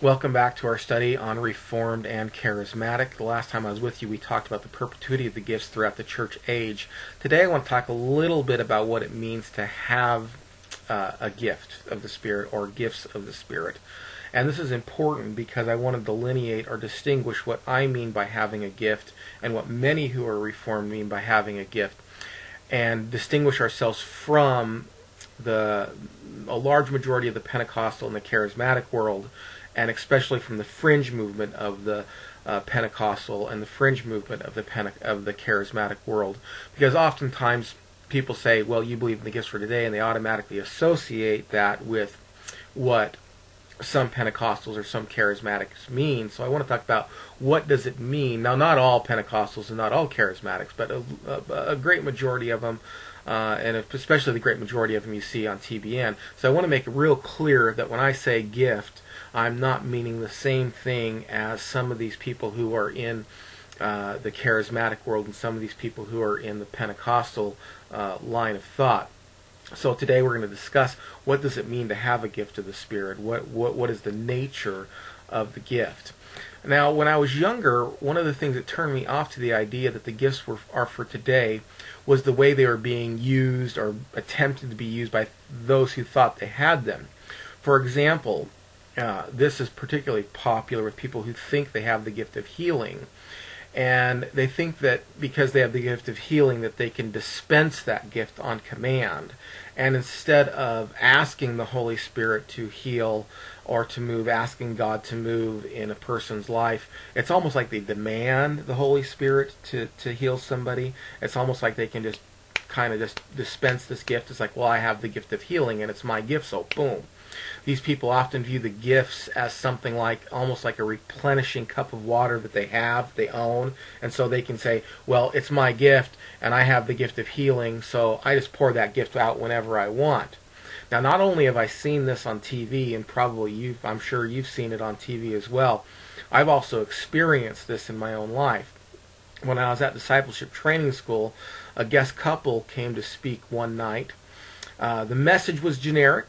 Welcome back to our study on Reformed and Charismatic. The last time I was with you, we talked about the perpetuity of the gifts throughout the church age. Today I want to talk a little bit about what it means to have a gift of the Spirit or gifts of the Spirit. And this is important because I want to delineate or distinguish what I mean by having a gift and what many who are Reformed mean by having a gift, and distinguish ourselves from a large majority of the Pentecostal and the Charismatic world, and especially from the fringe movement of the Pentecostal and the fringe movement of the Charismatic world. Because oftentimes people say, well, you believe in the gifts for today, and they automatically associate that with what some Pentecostals or some Charismatics mean. So I want to talk about what does it mean. Now, not all Pentecostals and not all Charismatics, but a great majority of them, and especially the great majority of them you see on TBN. So I want to make it real clear that when I say gift, I'm not meaning the same thing as some of these people who are in the Charismatic world and some of these people who are in the Pentecostal line of thought. So today we're going to discuss what does it mean to have a gift of the Spirit. What is the nature of the gift? Now, when I was younger, one of the things that turned me off to the idea that the gifts are for today was the way they were being used or attempted to be used by those who thought they had them. For example, this is particularly popular with people who think they have the gift of healing. And they think that because they have the gift of healing that they can dispense that gift on command. And instead of asking the Holy Spirit to heal or to move, asking God to move in a person's life, it's almost like they demand the Holy Spirit to heal somebody. It's almost like they can just kind of just dispense this gift. It's like, well, I have the gift of healing and it's my gift, so boom. These people often view the gifts as something like almost like a replenishing cup of water that they own, and so they can say, well, it's my gift and I have the gift of healing, so I just pour that gift out whenever I want. Now, not only have I seen this on TV, and probably I'm sure you've seen it on TV as well, I've also experienced this in my own life. When I was at discipleship training school, a guest couple came to speak one night. The message was generic.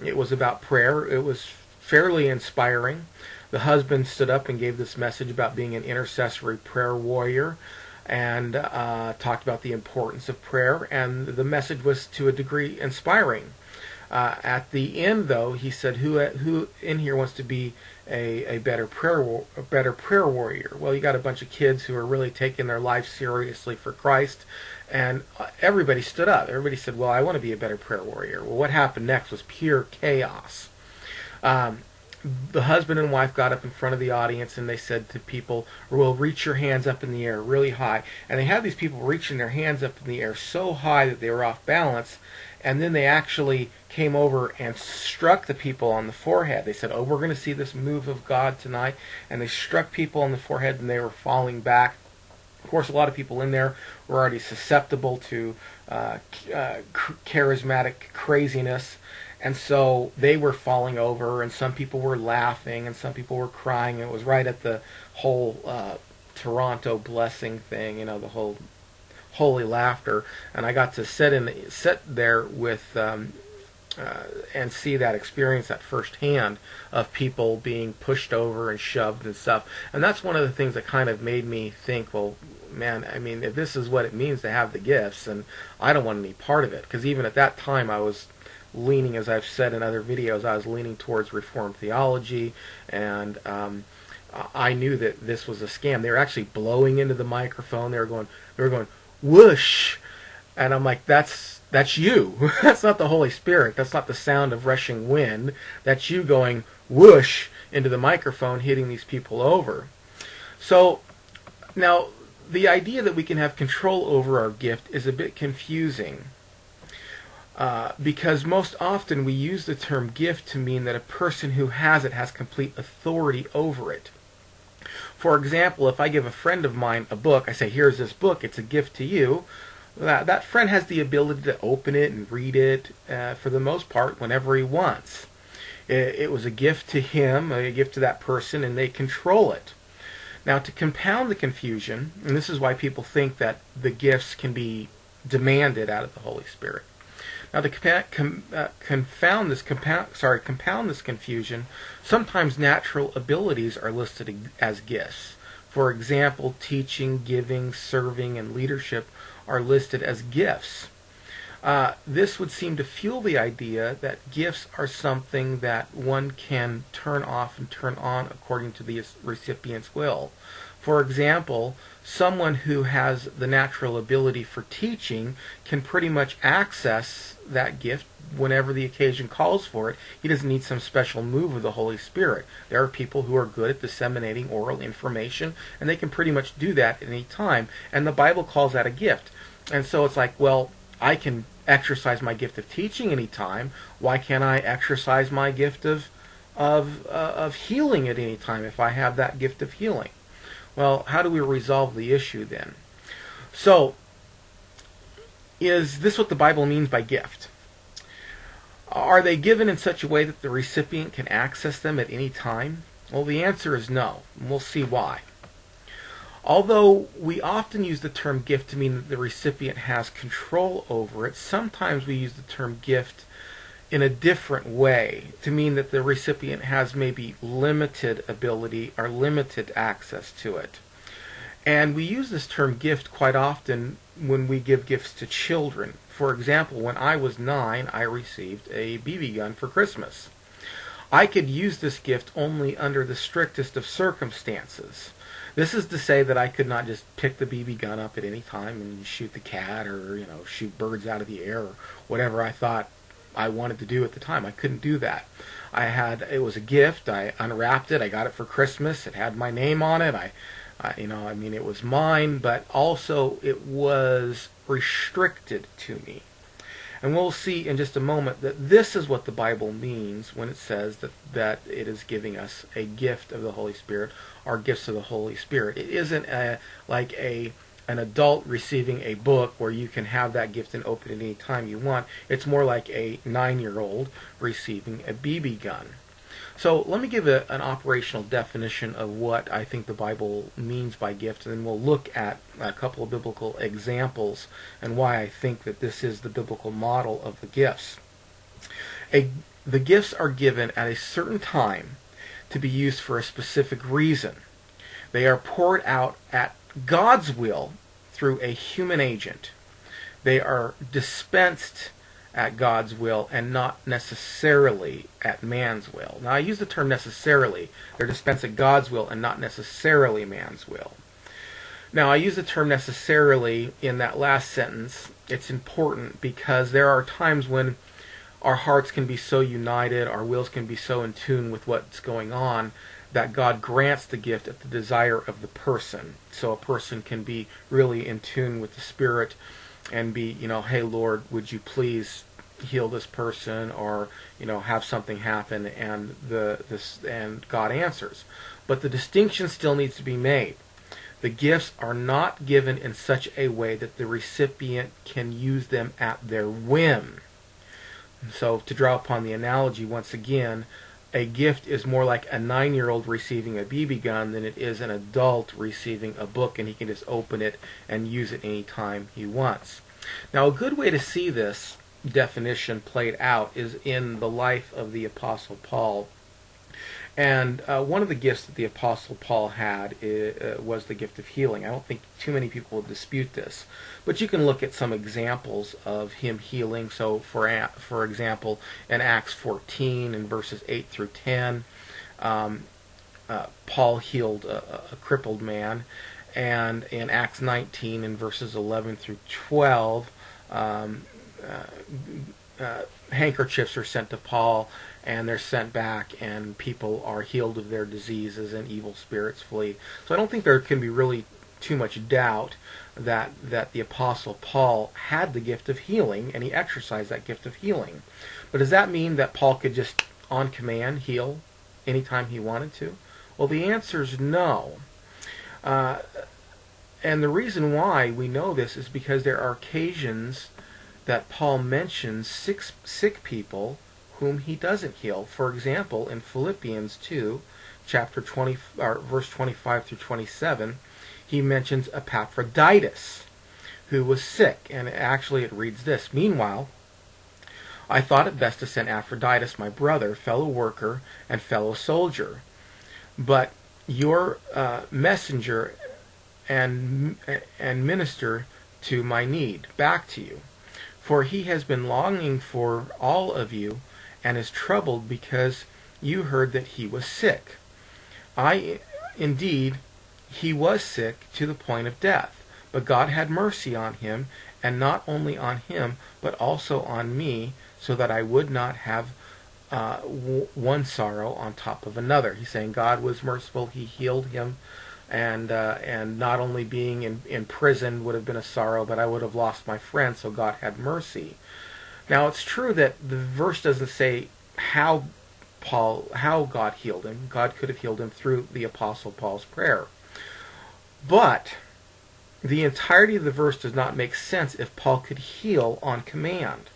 It was about prayer. It was fairly inspiring. The husband stood up and gave this message about being an intercessory prayer warrior and talked about the importance of prayer, and the message was to a degree inspiring. At the end, though, he said, who in here wants to be a better prayer warrior? Well, you got a bunch of kids who are really taking their life seriously for Christ, and everybody stood up. Everybody said, well, I want to be a better prayer warrior. Well, what happened next was pure chaos. The husband and wife got up in front of the audience and they said to people, well, reach your hands up in the air really high. And they had these people reaching their hands up in the air so high that they were off balance. And then they actually came over and struck the people on the forehead. They said, oh, we're going to see this move of God tonight. And they struck people on the forehead and they were falling back. Of course, a lot of people in there were already susceptible to charismatic craziness. And so they were falling over, and some people were laughing, and some people were crying. It was right at the whole Toronto blessing thing, the whole holy laughter. And I got to sit there with and see that experience, that firsthand, of people being pushed over and shoved and stuff. And that's one of the things that kind of made me think, well, man, I mean, if this is what it means to have the gifts, and I don't want any part of it. Because even at that time, I was leaning, as I've said in other videos, I was leaning towards Reformed theology, and I knew that this was a scam. They were actually blowing into the microphone. They were going whoosh, and I'm like, that's you. That's not the Holy Spirit. That's not the sound of rushing wind. That's you going whoosh into the microphone, hitting these people over. So now the idea that we can have control over our gift is a bit confusing. Because most often we use the term gift to mean that a person who has it has complete authority over it. For example, if I give a friend of mine a book, I say, here's this book, it's a gift to you, that friend has the ability to open it and read it for the most part whenever he wants. It was a gift to him, a gift to that person, and they control it. Now, to compound the confusion, and this is why people think that the gifts can be demanded out of the Holy Spirit. Now, to compound this confusion, sometimes natural abilities are listed as gifts. For example, teaching, giving, serving, and leadership are listed as gifts. This would seem to fuel the idea that gifts are something that one can turn off and turn on according to the recipient's will. For example, someone who has the natural ability for teaching can pretty much access that gift whenever the occasion calls for it. He doesn't need some special move of the Holy Spirit. There are people who are good at disseminating oral information, and they can pretty much do that at any time. And the Bible calls that a gift. And so it's like, well, I can exercise my gift of teaching anytime. Why can't I exercise my gift of healing at any time if I have that gift of healing? Well, how do we resolve the issue then? So, is this what the Bible means by gift? Are they given in such a way that the recipient can access them at any time? Well, the answer is no, and we'll see why. Although we often use the term gift to mean that the recipient has control over it, sometimes we use the term gift in a different way to mean that the recipient has maybe limited ability or limited access to it. And we use this term gift quite often when we give gifts to children. For example, when I was 9, I received a BB gun for Christmas. I could use this gift only under the strictest of circumstances. This is to say that I could not just pick the BB gun up at any time and shoot the cat or, shoot birds out of the air or whatever I thought I wanted to do at the time. I couldn't do that. It was a gift. I unwrapped it. I got it for Christmas. It had my name on it. It was mine, but also it was restricted to me. And we'll see in just a moment that this is what the Bible means when it says that it is giving us a gift of the Holy Spirit, or gifts of the Holy Spirit. It isn't like an adult receiving a book where you can have that gift and open it any time you want. It's more like a 9-year-old receiving a BB gun. So let me give an operational definition of what I think the Bible means by gift, and then we'll look at a couple of biblical examples and why I think that this is the biblical model of the gifts. The gifts are given at a certain time to be used for a specific reason. They are poured out at God's will through a human agent. They are dispensed at God's will and not necessarily at man's will. Now, I use the term necessarily. They're dispensed at God's will and not necessarily man's will. Now, I use the term necessarily in that last sentence. It's important because there are times when our hearts can be so united, our wills can be so in tune with what's going on, that God grants the gift at the desire of the person. So a person can be really in tune with the Spirit and be, hey Lord, would you please heal this person, or have something happen, and God answers. But the distinction still needs to be made. The gifts are not given in such a way that the recipient can use them at their whim. So to draw upon the analogy once again, a gift is more like a 9-year-old receiving a BB gun than it is an adult receiving a book, and he can just open it and use it any time he wants. Now, a good way to see this definition played out is in the life of the Apostle Paul. And one of the gifts that the Apostle Paul had was the gift of healing. I don't think too many people will dispute this. But you can look at some examples of him healing. So, for example, in Acts 14 in verses 8 through 10, Paul healed a crippled man. And in Acts 19 in verses 11 through 12, handkerchiefs are sent to Paul, and they're sent back, and people are healed of their diseases and evil spirits flee. So I don't think there can be really too much doubt that the Apostle Paul had the gift of healing, and he exercised that gift of healing. But does that mean that Paul could just, on command, heal anytime he wanted to? Well, the answer is no. And the reason why we know this is because there are occasions that Paul mentions sick people whom he doesn't heal. For example, in Philippians 2, chapter 20, verse 25 through 27, he mentions Epaphroditus, who was sick. And actually it reads this: Meanwhile, I thought it best to send Epaphroditus, my brother, fellow worker, and fellow soldier, but your messenger and minister to my need back to you. For he has been longing for all of you and is troubled because you heard that he was sick. Indeed, he was sick to the point of death, but God had mercy on him, and not only on him, but also on me, so that I would not have one sorrow on top of another. He's saying God was merciful. He healed him, and not only being in prison would have been a sorrow, but I would have lost my friend, so God had mercy. Now, it's true that the verse doesn't say how God healed him. God could have healed him through the Apostle Paul's prayer. But the entirety of the verse does not make sense if Paul could heal on command.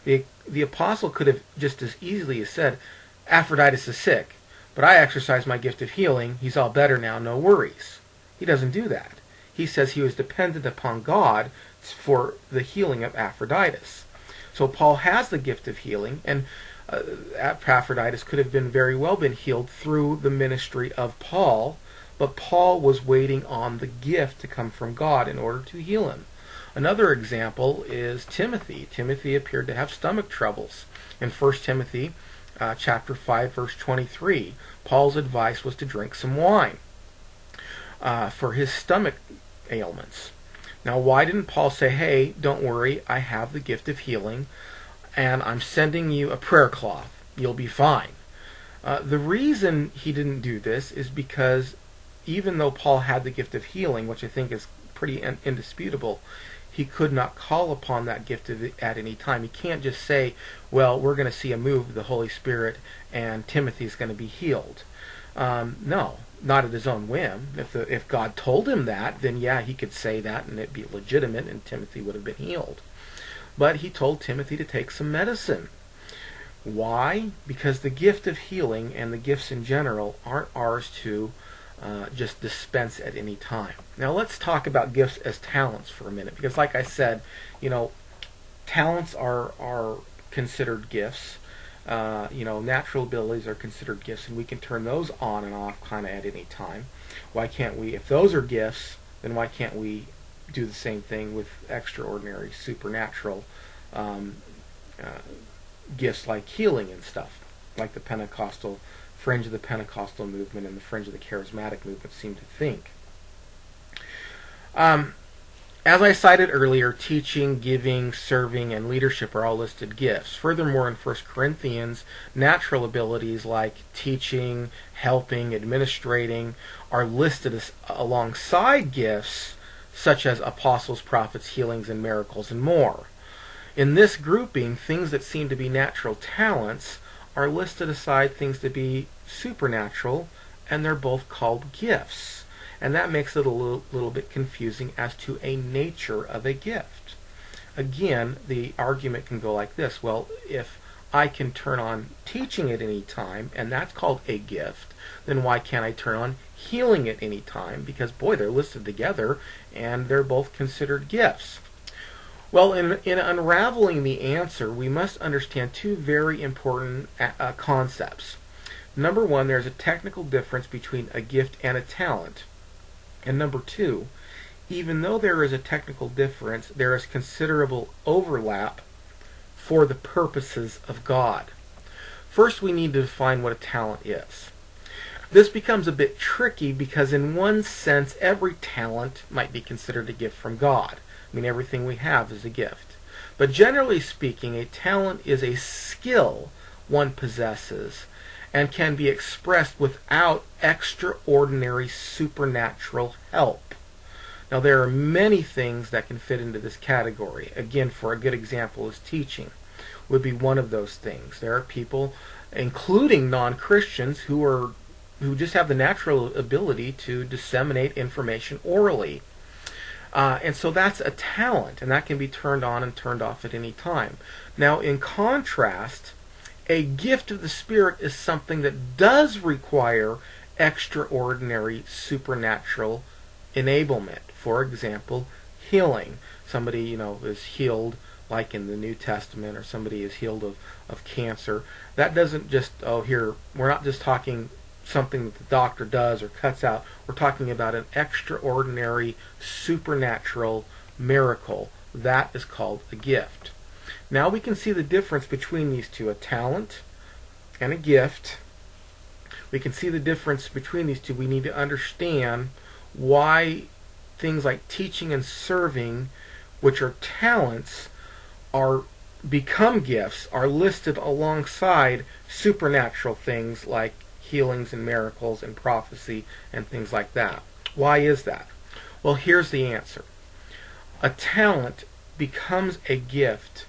The apostle could have just as easily as said, Epaphroditus is sick, but I exercise my gift of healing. He's all better now, no worries. He doesn't do that. He says he was dependent upon God for the healing of Epaphroditus. So Paul has the gift of healing, and Epaphroditus could have very well been healed through the ministry of Paul, but Paul was waiting on the gift to come from God in order to heal him. Another example is Timothy. Timothy appeared to have stomach troubles. In 1 Timothy chapter 5, verse 23, Paul's advice was to drink some wine for his stomach ailments. Now, why didn't Paul say, hey, don't worry, I have the gift of healing, and I'm sending you a prayer cloth. You'll be fine. The reason he didn't do this is because even though Paul had the gift of healing, which I think is pretty indisputable, he could not call upon that gift at any time. He can't just say, well, we're going to see a move of the Holy Spirit and Timothy's going to be healed. No, not at his own whim. If God told him that, then yeah, he could say that and it'd be legitimate and Timothy would have been healed. But he told Timothy to take some medicine. Why? Because the gift of healing and the gifts in general aren't ours to just dispense at any time. Now let's talk about gifts as talents for a minute, because like I said, talents are considered gifts. Natural abilities are considered gifts, and we can turn those on and off kind of at any time. Why can't we? If those are gifts, then why can't we do the same thing with extraordinary, supernatural gifts like healing and stuff, like the Pentecostal fringe of the Pentecostal movement and the fringe of the Charismatic movement seem to think. As I cited earlier, teaching, giving, serving, and leadership are all listed gifts. Furthermore, in 1 Corinthians, natural abilities like teaching, helping, administrating are listed alongside gifts such as apostles, prophets, healings, and miracles, and more. In this grouping, things that seem to be natural talents are listed aside things to be supernatural, and they're both called gifts. And that makes it a little bit confusing as to a nature of a gift. Again, the argument can go like this. Well, if I can turn on teaching at any time, and that's called a gift, then why can't I turn on healing at any time? Because, boy, they're listed together, and they're both considered gifts. Well, in unraveling the answer, we must understand two very important concepts. Number one, there's a technical difference between a gift and a talent. And number two, even though there is a technical difference, there is considerable overlap for the purposes of God. First, we need to define what a talent is. This becomes a bit tricky because in one sense, every talent might be considered a gift from God. I mean, everything we have is a gift. But generally speaking, a talent is a skill one possesses and can be expressed without extraordinary supernatural help. Now, there are many things that can fit into this category. Again, for a good example is teaching would be one of those things. There are people, including non-Christians, who just have the natural ability to disseminate information orally. And so that's a talent, and that can be turned on and turned off at any time. Now, in contrast, a gift of the Spirit is something that does require extraordinary supernatural enablement. For example, healing. Somebody, is healed like in the New Testament, or somebody is healed of cancer, that doesn't just, we're not just talking something that the doctor does or cuts out. We're talking about an extraordinary, supernatural miracle. That is called a gift. Now we can see the difference between these two, a talent and a gift. We can see the difference between these two. We need to understand why things like teaching and serving, which are talents, become gifts, are listed alongside supernatural things like healings and miracles and prophecy and things like that. Why is that? Well, here's the answer. A talent becomes a gift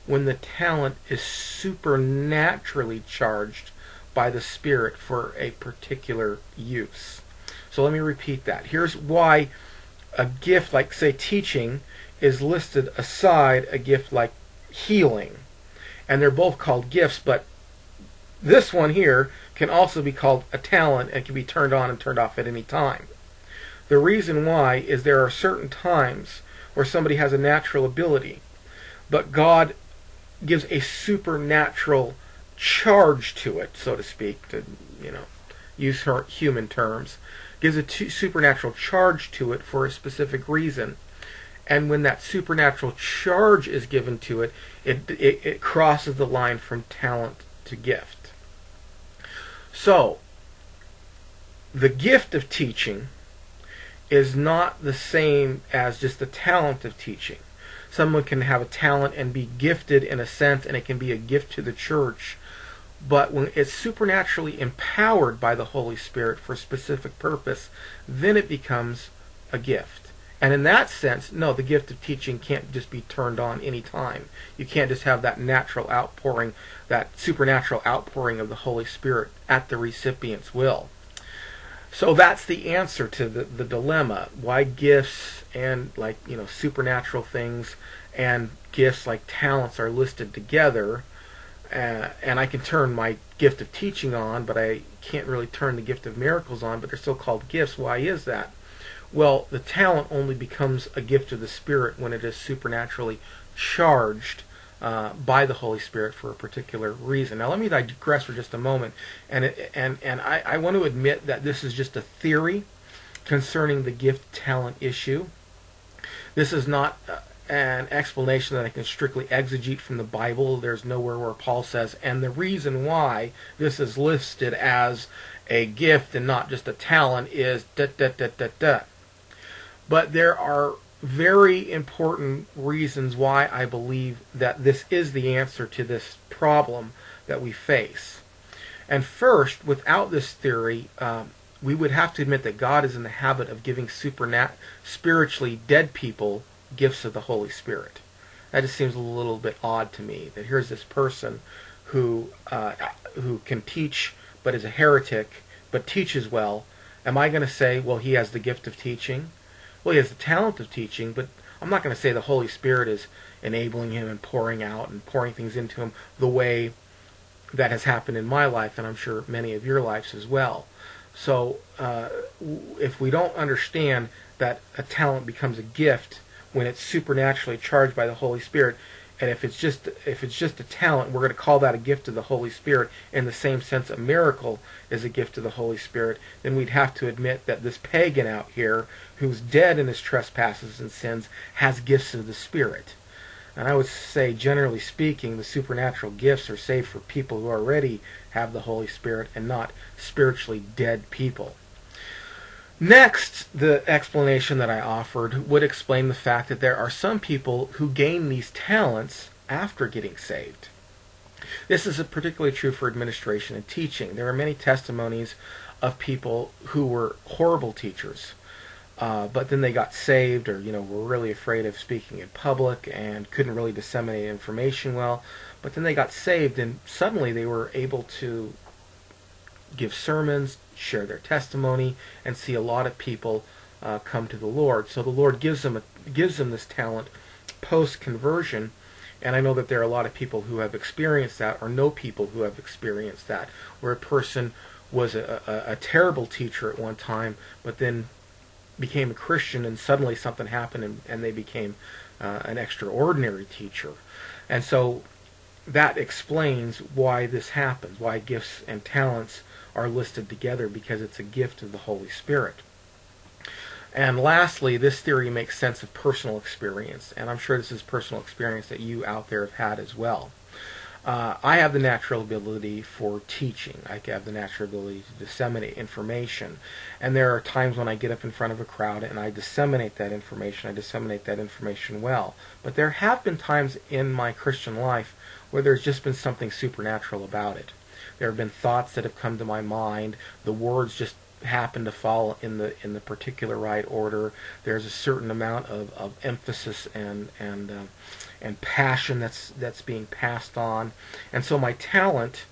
when the talent is supernaturally charged by the Spirit for a particular use. So let me repeat that. Here's why a gift like, say, teaching is listed aside a gift like healing. And they're both called gifts, but this one here can also be called a talent and can be turned on and turned off at any time. The reason why is there are certain times where somebody has a natural ability, but God gives a supernatural charge to it, so to speak, to use human terms, gives a supernatural charge to it for a specific reason. And when that supernatural charge is given to it, it crosses the line from talent to gift. So, the gift of teaching is not the same as just the talent of teaching. Someone can have a talent and be gifted in a sense, and it can be a gift to the church. But when it's supernaturally empowered by the Holy Spirit for a specific purpose, then it becomes a gift. And in that sense, no, the gift of teaching can't just be turned on any time. You can't just have that natural outpouring, that supernatural outpouring of the Holy Spirit at the recipient's will. So that's the answer to the dilemma. Why gifts and supernatural things and gifts like talents are listed together. And I can turn my gift of teaching on, but I can't really turn the gift of miracles on, but they're still called gifts. Why is that? Well, the talent only becomes a gift of the Spirit when it is supernaturally charged by the Holy Spirit for a particular reason. Now let me digress for just a moment, and I want to admit that this is just a theory concerning the gift-talent issue. This is not an explanation that I can strictly exegete from the Bible. There's nowhere where Paul says, and the reason why this is listed as a gift and not just a talent is da da da da da. But there are very important reasons why I believe that this is the answer to this problem that we face. And first, without this theory, we would have to admit that God is in the habit of giving spiritually dead people gifts of the Holy Spirit. That just seems a little bit odd to me, that here's this person who can teach but is a heretic but teaches well. Am I going to say, well, he has the gift of teaching? Well, he has the talent of teaching, but I'm not going to say the Holy Spirit is enabling him and pouring out and pouring things into him the way that has happened in my life, and I'm sure many of your lives as well. So if we don't understand that a talent becomes a gift when it's supernaturally charged by the Holy Spirit, and if it's just a talent, we're going to call that a gift of the Holy Spirit in the same sense a miracle is a gift of the Holy Spirit, then we'd have to admit that this pagan out here who's dead in his trespasses and sins has gifts of the Spirit. And I would say, generally speaking, the supernatural gifts are saved for people who already have the Holy Spirit and not spiritually dead people. Next, the explanation that I offered would explain the fact that there are some people who gain these talents after getting saved. This is particularly true for administration and teaching. There are many testimonies of people who were horrible teachers, but then they got saved, or were really afraid of speaking in public and couldn't really disseminate information well. But then they got saved, and suddenly they were able to give sermons, share their testimony, and see a lot of people come to the Lord. So the Lord gives them this talent post-conversion, and I know that there are a lot of people who have experienced that, or know people who have experienced that, where a person was a terrible teacher at one time, but then became a Christian and suddenly something happened and they became an extraordinary teacher. And so that explains why this happens, why gifts and talents are listed together, because it's a gift of the Holy Spirit. And lastly, this theory makes sense of personal experience, and I'm sure this is personal experience that you out there have had as well. I have the natural ability for teaching. I have the natural ability to disseminate information. And there are times when I get up in front of a crowd and I disseminate that information. I disseminate that information well. But there have been times in my Christian life where there's just been something supernatural about it. There have been thoughts that have come to my mind. The words just happen to fall in the particular right order. There's a certain amount of emphasis and passion that's being passed on. And so my talent,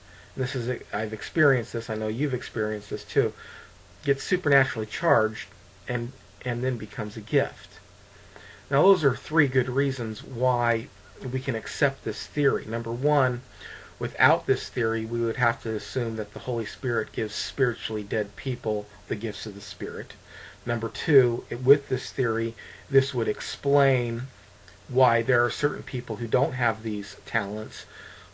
I've experienced this, I know you've experienced this too, gets supernaturally charged and then becomes a gift. Now those are three good reasons why we can accept this theory. Number one, without this theory, we would have to assume that the Holy Spirit gives spiritually dead people the gifts of the Spirit. Number two, with this theory, this would explain why there are certain people who don't have these talents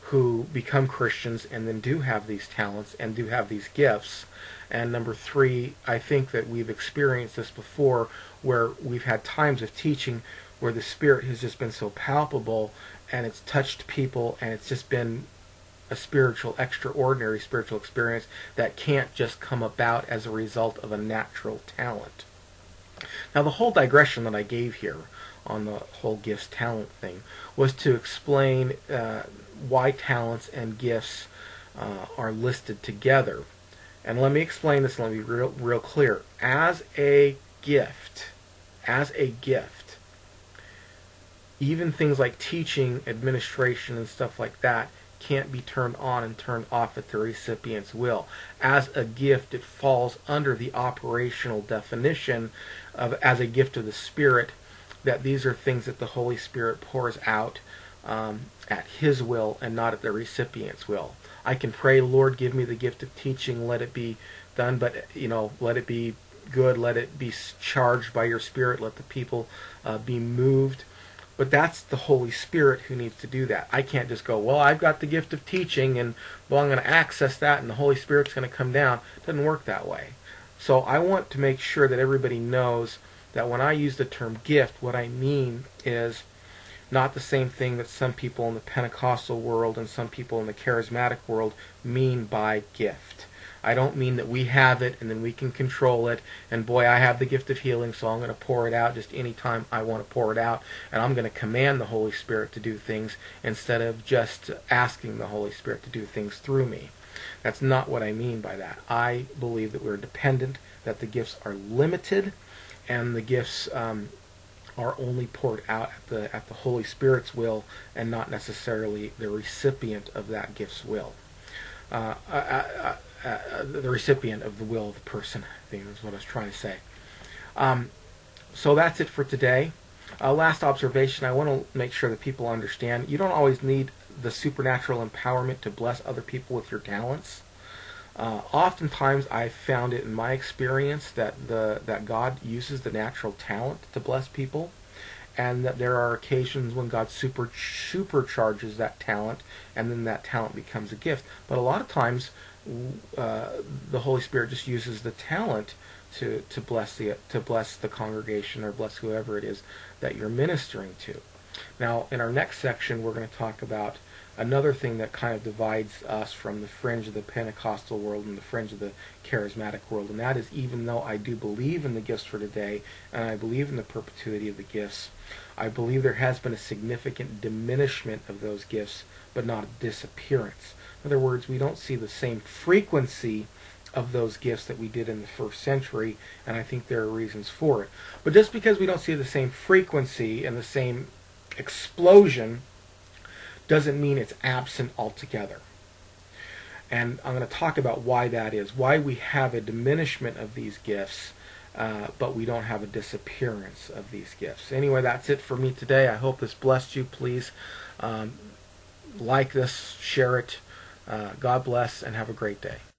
who become Christians and then do have these talents and do have these gifts. And number three, I think that we've experienced this before, where we've had times of teaching where the Spirit has just been so palpable and it's touched people and it's just been a extraordinary spiritual experience that can't just come about as a result of a natural talent. Now the whole digression that I gave here on the whole gifts talent thing was to explain why talents and gifts are listed together. And let me explain this, and let me be real clear. As a gift, even things like teaching, administration, and stuff like that can't be turned on and turned off at the recipient's will. As a gift, it falls under the operational definition of, as a gift of the Spirit, that these are things that the Holy Spirit pours out at His will and not at the recipient's will. I can pray, Lord, give me the gift of teaching, let it be done, but let it be good, let it be charged by your Spirit, let the people be moved. But that's the Holy Spirit who needs to do that. I can't just go, well, I've got the gift of teaching, and well, I'm going to access that, and the Holy Spirit's going to come down. It doesn't work that way. So I want to make sure that everybody knows that when I use the term gift, what I mean is not the same thing that some people in the Pentecostal world and some people in the Charismatic world mean by gift. I don't mean that we have it and then we can control it, and boy, I have the gift of healing, so I'm going to pour it out just any time I want to pour it out, and I'm going to command the Holy Spirit to do things instead of just asking the Holy Spirit to do things through me. That's not what I mean by that. I believe that we're dependent, that the gifts are limited, and the gifts are only poured out at the Holy Spirit's will and not necessarily the recipient of that gift's will. The recipient of the will of the person, I think is what I was trying to say. So that's it for today. Last observation, I want to make sure that people understand you don't always need the supernatural empowerment to bless other people with your talents. Oftentimes I've found it in my experience that God uses the natural talent to bless people, and that there are occasions when God supercharges that talent, and then that talent becomes a gift. But a lot of times the Holy Spirit just uses the talent to bless the congregation or bless whoever it is that you're ministering to. Now, in our next section, we're going to talk about another thing that kind of divides us from the fringe of the Pentecostal world and the fringe of the Charismatic world, and that is, even though I do believe in the gifts for today, and I believe in the perpetuity of the gifts, I believe there has been a significant diminishment of those gifts, but not a disappearance. In other words, we don't see the same frequency of those gifts that we did in the first century, and I think there are reasons for it. But just because we don't see the same frequency and the same explosion doesn't mean it's absent altogether. And I'm going to talk about why that is, why we have a diminishment of these gifts, but we don't have a disappearance of these gifts. Anyway, that's it for me today. I hope this blessed you. Please like this, share it. God bless, and have a great day.